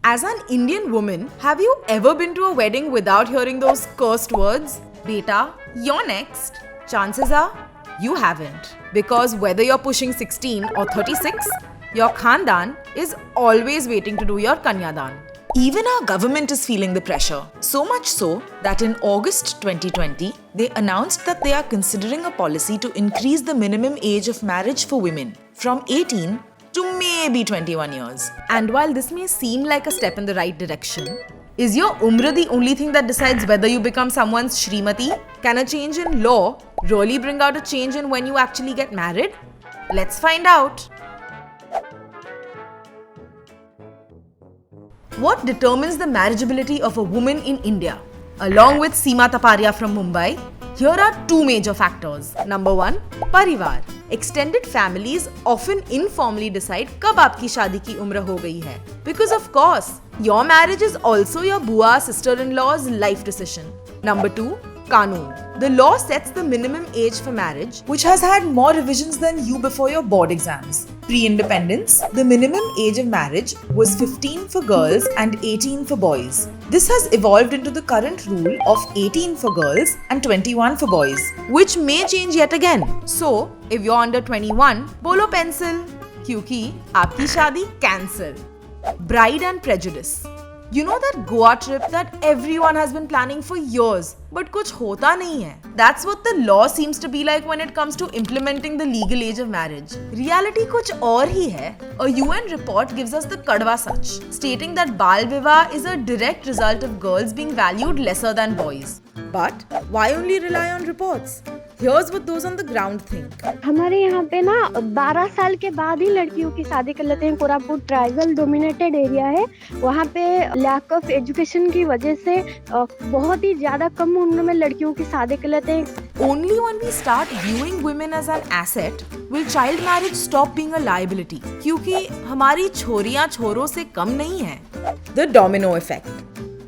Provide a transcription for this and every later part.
As an Indian woman, have you ever been to a wedding without hearing those cursed words? Beta, you're next. Chances are, you haven't. Because whether you're pushing 16 or 36, your Khandan is always waiting to do your Kanyadan. Even our government is feeling the pressure. So much so that in August 2020, they announced that they are considering a policy to increase the minimum age of marriage for women from 18 to maybe 21 years. And while this may seem like a step in the right direction, is your umra the only thing that decides whether you become someone's Shrimati? Can a change in law really bring out a change in when you actually get married? Let's find out. What determines the marriageability of a woman in India? Along with Seema Taparia from Mumbai, here are two major factors. Number 1, Parivar. Extended families often informally decide कब आपकी शादी की उम्र हो गई है. Because of course, your marriage is also your bua sister-in-law's life decision. Number 2, Kanun. The law sets the minimum age for marriage, which has had more revisions than you before your board exams. Pre-independence, the minimum age of marriage was 15 for girls and 18 for boys. This has evolved into the current rule of 18 for girls and 21 for boys, which may change yet again. So, if you're under 21, bolo pencil, kyunki aapki shaadi cancel. Bride and prejudice. You know that Goa trip that everyone has been planning for years, but kuch hota nahi hai. That's what the law seems to be like when it comes to implementing the legal age of marriage. Reality kuch aur hi hai. A UN report gives us the kadwa sach, stating that Bal Vivah is a direct result of girls being valued lesser than boys. But why only rely on reports? Here's what those on the ground think. हमारे यहाँ पे ना 12 साल के बाद ही लड़कियों की शादी कर लेते हैं. कोरापुट ट्राइबल डोमिनेटेड एरिया है. वहाँ पे लैक ऑफ एजुकेशन की वजह से बहुत ही ज्यादा कम उम्र में लड़कियों की शादी कर लेते हैं. Only when we start viewing women as an asset will child marriage stop being a liability. क्योंकि हमारी छोरियाँ छोरों से कम नहीं हैं. The domino effect.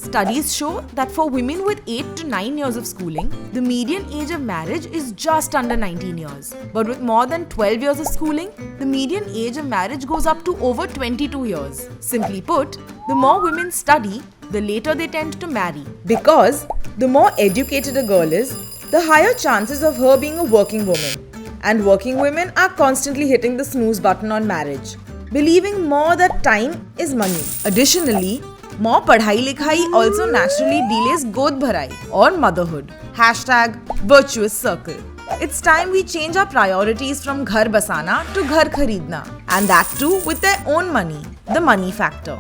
Studies show that for women with 8 to 9 years of schooling, the median age of marriage is just under 19 years. But with more than 12 years of schooling, the median age of marriage goes up to over 22 years. Simply put, the more women study, the later they tend to marry. Because the more educated a girl is, the higher chances of her being a working woman. And working women are constantly hitting the snooze button on marriage, believing more that time is money. Additionally, more padhai likhai also naturally delays god bharai or motherhood. Hashtag virtuous circle. It's time we change our priorities from ghar basana to ghar kharidna, and that too with their own money, the money factor.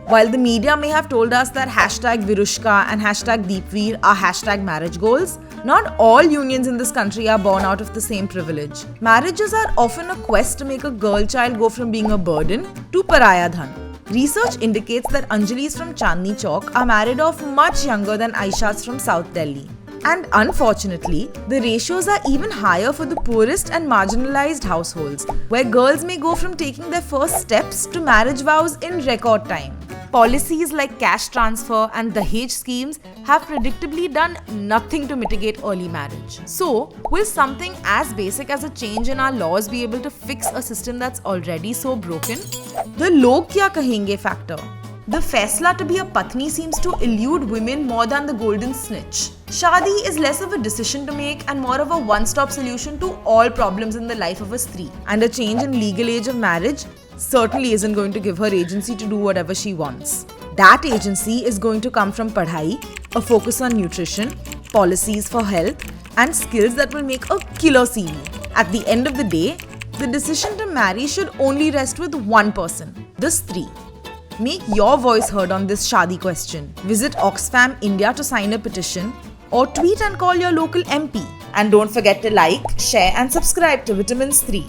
While the media may have told us that hashtag Virushka and hashtag Deepveer are hashtag marriage goals, not all unions in this country are born out of the same privilege. Marriages are often a quest to make a girl child go from being a burden to paraya dhan. Research indicates that Anjalis from Chandni Chowk are married off much younger than Aishas from South Delhi. And unfortunately, the ratios are even higher for the poorest and marginalized households, where girls may go from taking their first steps to marriage vows in record time. Policies like cash transfer and Dahej schemes have predictably done nothing to mitigate early marriage. So, will something as basic as a change in our laws be able to fix a system that's already so broken? The log kya kahenge factor. The faisla to be a patni seems to elude women more than the golden snitch. Shaadi is less of a decision to make and more of a one-stop solution to all problems in the life of a stree. And a change in legal age of marriage certainly isn't going to give her agency to do whatever she wants. That agency is going to come from padhai, a focus on nutrition, policies for health, and skills that will make a killer CV. At the end of the day, the decision to marry should only rest with one person, the stree. Make your voice heard on this Shaadi question. Visit Oxfam India to sign a petition or tweet and call your local MP. And don't forget to like, share and subscribe to Vitamins 3.